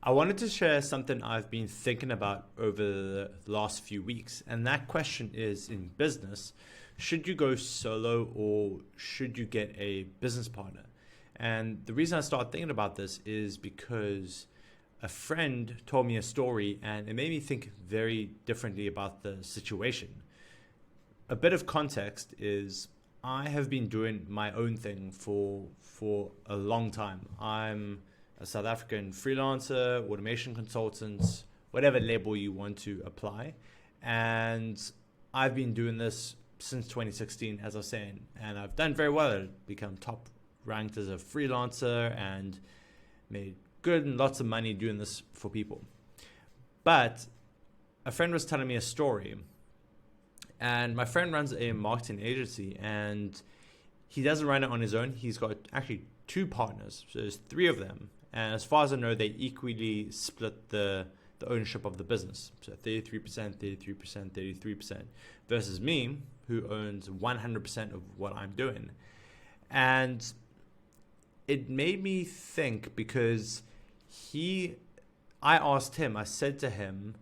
I wanted to share something I've been thinking about over the last few weeks, and that question is in business, should you go solo or should you get a business partner? And the reason I started thinking about this is because a friend told me a story and it made me think very differently about the situation. A bit of context is I have been doing my own thing for a long time. I'm a South African freelancer, automation consultant, whatever label you want to apply. And I've been doing this since 2016, as I was saying, and I've done very well. I've become top ranked as a freelancer and made good and lots of money doing this for people. But a friend was telling me a story, and my friend runs a marketing agency and he doesn't run it on his own. He's got actually two partners, so there's three of them. And as far as I know, they equally split the ownership of the business. So 33%, 33%, 33% versus me, who owns 100% of what I'm doing. And it made me think because I said to him,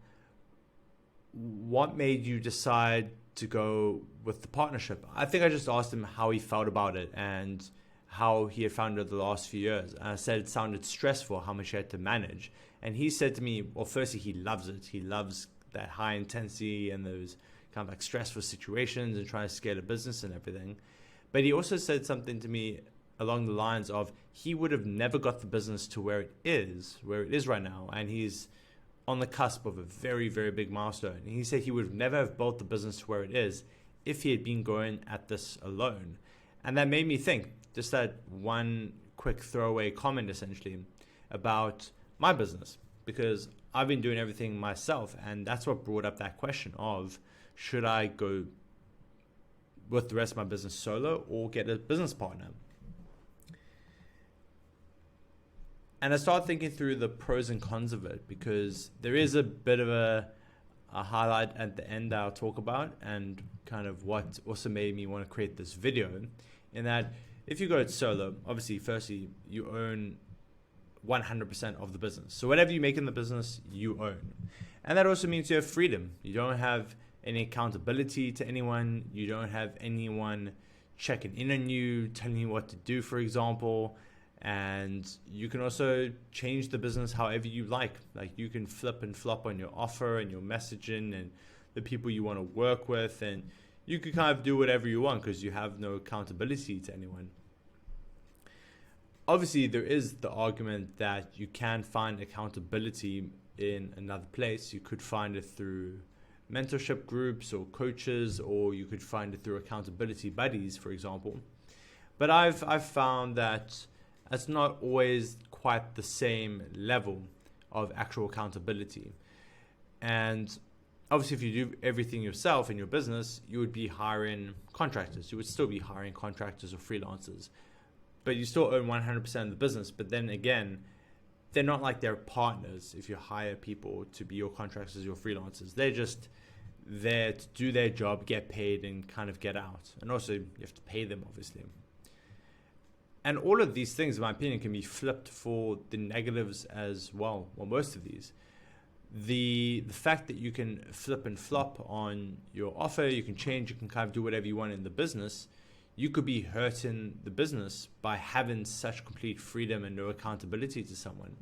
what made you decide to go with the partnership? I think I just asked him how he felt about it and how he had found it the last few years. And I said it sounded stressful, how much he had to manage. And he said to me, well, firstly, he loves it. He loves that high intensity and those kind of like stressful situations and trying to scale a business and everything. But he also said something to me along the lines of he would have never got the business to where it is right now. And he's on the cusp of a very, very big milestone. And he said he would never have built the business to where it is if he had been going at this alone. And that made me think, just that one quick throwaway comment essentially about my business, because I've been doing everything myself. And that's what brought up that question of, should I go with the rest of my business solo or get a business partner? And I started thinking through the pros and cons of it, because there is a bit of a highlight at the end that I'll talk about, and kind of what also made me want to create this video, in that if you go solo, obviously, firstly, you own 100% of the business. So whatever you make in the business, you own. And that also means you have freedom. You don't have any accountability to anyone. You don't have anyone checking in on you, telling you what to do, for example. And you can also change the business however you like. Like you can flip and flop on your offer and your messaging and the people you want to work with. And you can kind of do whatever you want because you have no accountability to anyone. Obviously, there is the argument that you can find accountability in another place. You could find it through mentorship groups or coaches, or you could find it through accountability buddies, for example. But I've found that it's not always quite the same level of actual accountability. And obviously, if you do everything yourself in your business, you would be hiring contractors. You would still be hiring contractors or freelancers, but you still own 100% of the business. But then again, they're not like they're partners. If you hire people to be your contractors, your freelancers, they're just there to do their job, get paid, and kind of get out. And also, you have to pay them, obviously. And all of these things, in my opinion, can be flipped for the negatives as well. Well, most of these. The fact that you can flip and flop on your offer, you can change, you can kind of do whatever you want in the business. You could be hurting the business by having such complete freedom and no accountability to someone.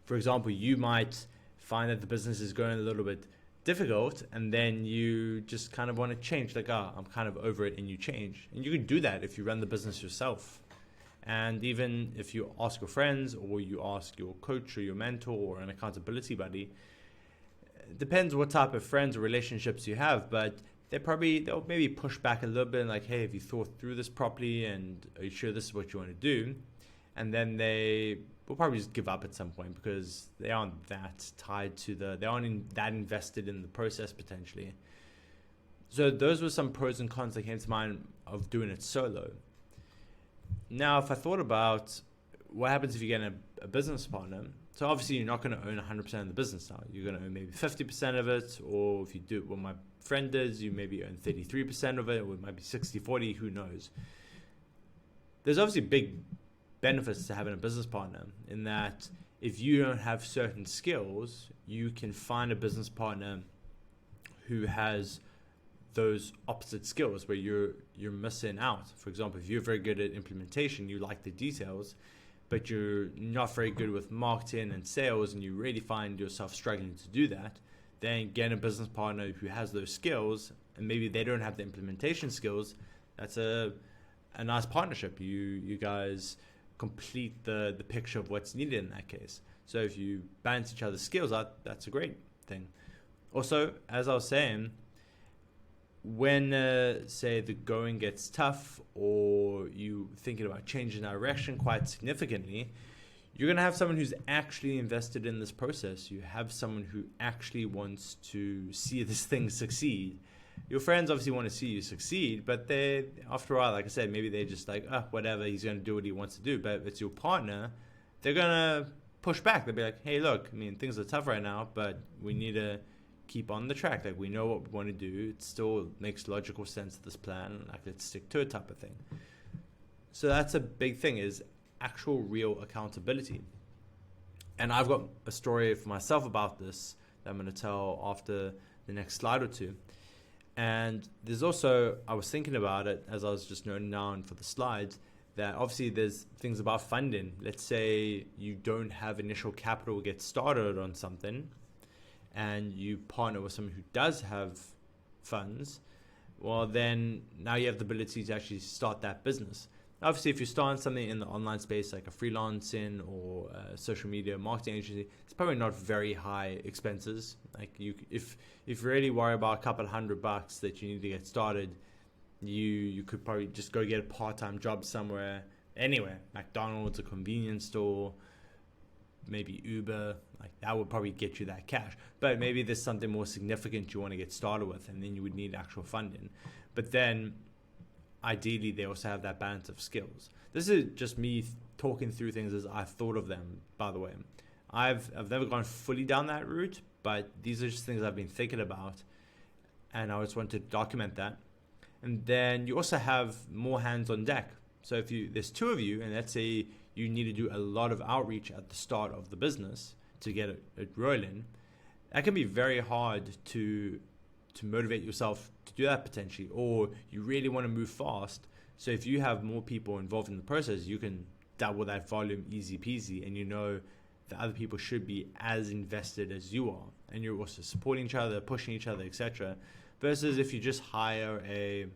For example, you might find that the business is going a little bit difficult, and then you just kind of want to change, like, I'm kind of over it, and you change. And you can do that if you run the business yourself. And even if you ask your friends, or you ask your coach or your mentor or an accountability buddy, it depends what type of friends or relationships you have, but they'll maybe push back a little bit and like, hey, have you thought through this properly, and are you sure this is what you want to do? And then they will probably just give up at some point because they aren't that tied to they aren't that invested in the process potentially. So those were some pros and cons that came to mind of doing it solo. Now, if I thought about what happens if you get a business partner, so obviously you're not going to own 100% of the business now. You're going to own maybe 50% of it, or if you do what my friend does, you maybe own 33% of it, or it might be 60-40, who knows. There's obviously big benefits to having a business partner in that if you don't have certain skills, you can find a business partner who has those opposite skills where you're missing out. For example, if you're very good at implementation, you like the details, but you're not very good with marketing and sales, and you really find yourself struggling to do that, then get a business partner who has those skills, and maybe they don't have the implementation skills. That's a nice partnership. You guys complete the picture of what's needed in that case. So if you balance each other's skills out, that's a great thing. Also, as I was saying, when say the going gets tough, or you thinking about changing direction quite significantly, you're going to have someone who's actually invested in this process. You have someone who actually wants to see this thing succeed. Your friends obviously want to see you succeed, but they, after a while, like I said, maybe they're just like, whatever, he's going to do what he wants to do. But if it's your partner, they're going to push back. They'll be like, hey, look, I mean, things are tough right now, but we need to keep on the track. Like, we know what we want to do. It still makes logical sense, this plan. Like, let's stick to it type of thing. So that's a big thing, is actual real accountability. And I've got a story for myself about this that I'm going to tell after the next slide or two. And there's also, I was thinking about it as I was just noting down for the slides, that obviously there's things about funding. Let's say you don't have initial capital to get started on something, and you partner with someone who does have funds. Well, then now you have the ability to actually start that business. Obviously, if you're starting something in the online space, like a freelancing or a social media marketing agency, it's probably not very high expenses. Like, if you really worry about a couple of $100 that you need to get started, you could probably just go get a part-time job somewhere, anywhere, McDonald's, a convenience store, maybe Uber. Like, that would probably get you that cash. But maybe there's something more significant you want to get started with, and then you would need actual funding. But then ideally, they also have that balance of skills. This is just me talking through things as I've thought of them, by the way. I've never gone fully down that route, but these are just things I've been thinking about, and I just want to document that. And then you also have more hands on deck. So if there's two of you, and let's say you need to do a lot of outreach at the start of the business to get it rolling, that can be very hard to motivate yourself to do that potentially, or you really want to move fast. So if you have more people involved in the process, you can double that volume easy peasy, and you know that other people should be as invested as you are, and you're also supporting each other, pushing each other, etc. Versus if you just hire a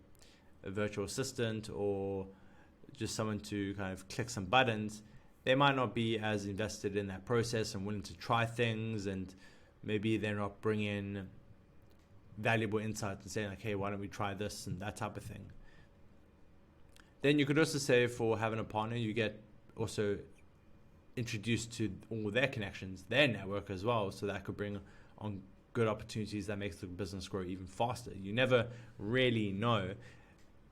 virtual assistant or just someone to kind of click some buttons, they might not be as invested in that process and willing to try things, and maybe they're not bringing valuable insights and saying like, hey, why don't we try this and that type of thing. Then you could also say, for having a partner, you get also introduced to all their connections, their network as well, so that could bring on good opportunities that makes the business grow even faster. You never really know.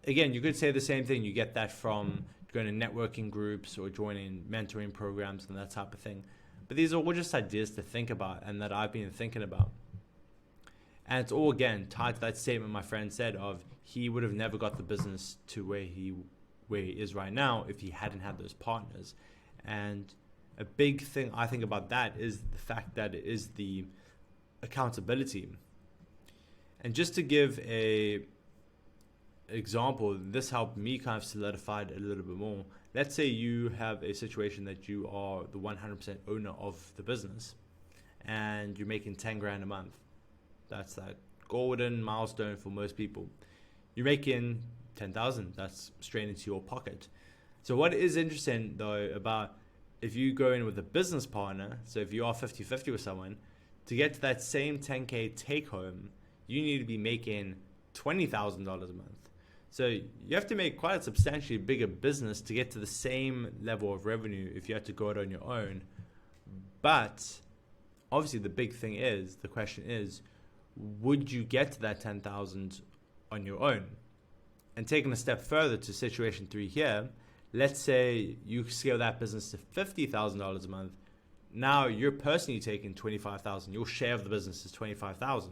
Again, you could say the same thing. You get that from going to networking groups or joining mentoring programs and that type of thing. But these are all just ideas to think about, and that I've been thinking about. And it's all, again, tied to that statement my friend said of, he would have never got the business to where he is right now if he hadn't had those partners. And a big thing I think about that is the fact that it is the accountability. And just to give a example, this helped me kind of solidify it a little bit more. Let's say you have a situation that you are the 100% owner of the business, and you're making 10 grand a month. That's that golden milestone for most people. You're making 10,000. That's straight into your pocket. So what is interesting though about if you go in with a business partner, so if you are 50-50 with someone, to get to that same 10K take home, you need to be making $20,000 a month. So you have to make quite a substantially bigger business to get to the same level of revenue if you had to go it on your own. But obviously the question is, would you get to that 10,000 on your own? And taking a step further to situation 3 here, let's say you scale that business to $50,000 a month. Now you're personally taking $25,000. Your share of the business is $25,000,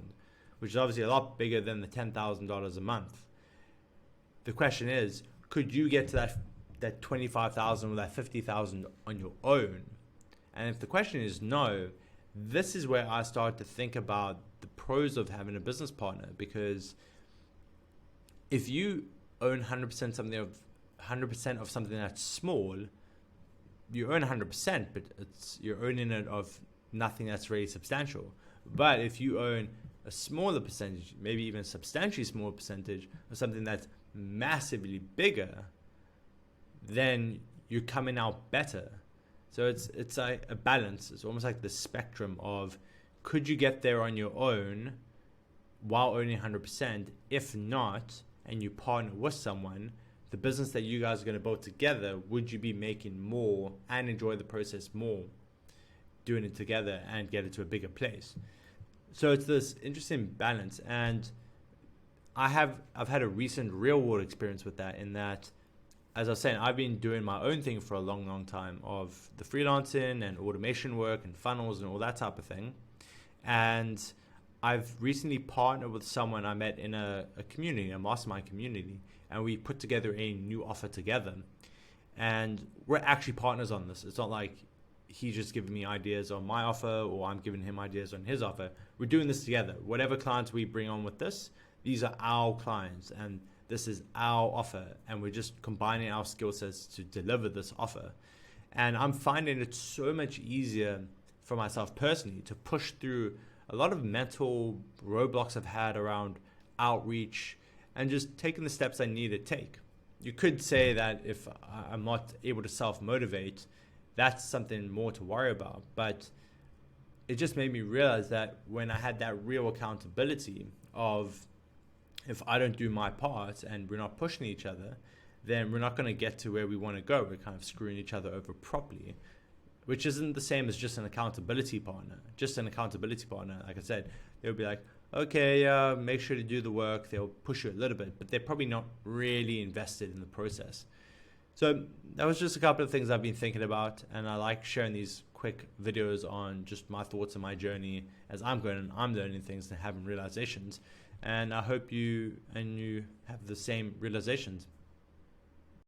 which is obviously a lot bigger than the $10,000 a month. The question is, could you get to that $25,000 or that $50,000 on your own? And if the question is no, this is where I start to think about the pros of having a business partner, because if you own 100% of something that's small, you own 100%, but you're owning it of nothing that's really substantial. But if you own a smaller percentage, maybe even a substantially smaller percentage of something that's massively bigger, then you're coming out better. So it's like a balance. It's almost like the spectrum of, could you get there on your own while owning 100%? If not, and you partner with someone, the business that you guys are going to build together, would you be making more and enjoy the process more doing it together and get it to a bigger place? So it's this interesting balance. And I've had a recent real world experience with that, in that, as I was saying, I've been doing my own thing for a long, long time, of the freelancing and automation work and funnels and all that type of thing. And I've recently partnered with someone I met in a community, a mastermind community, and we put together a new offer together. And we're actually partners on this. It's not like he's just giving me ideas on my offer or I'm giving him ideas on his offer. We're doing this together. Whatever clients we bring on with this, these are our clients and this is our offer, and we're just combining our skill sets to deliver this offer. And I'm finding it so much easier for myself personally to push through a lot of mental roadblocks I've had around outreach and just taking the steps I need to take. You could say that if I'm not able to self-motivate, that's something more to worry about. But it just made me realize that when I had that real accountability of, if I don't do my part and we're not pushing each other, then we're not going to get to where we want to go. We're kind of screwing each other over properly, which isn't the same as just an accountability partner. Just an accountability partner, like I said, they'll be like, okay, make sure to do the work. They'll push you a little bit, but they're probably not really invested in the process. So that was just a couple of things I've been thinking about, and I like sharing these quick videos on just my thoughts and my journey as I'm going and I'm learning things and having realizations. And I hope you have the same realizations.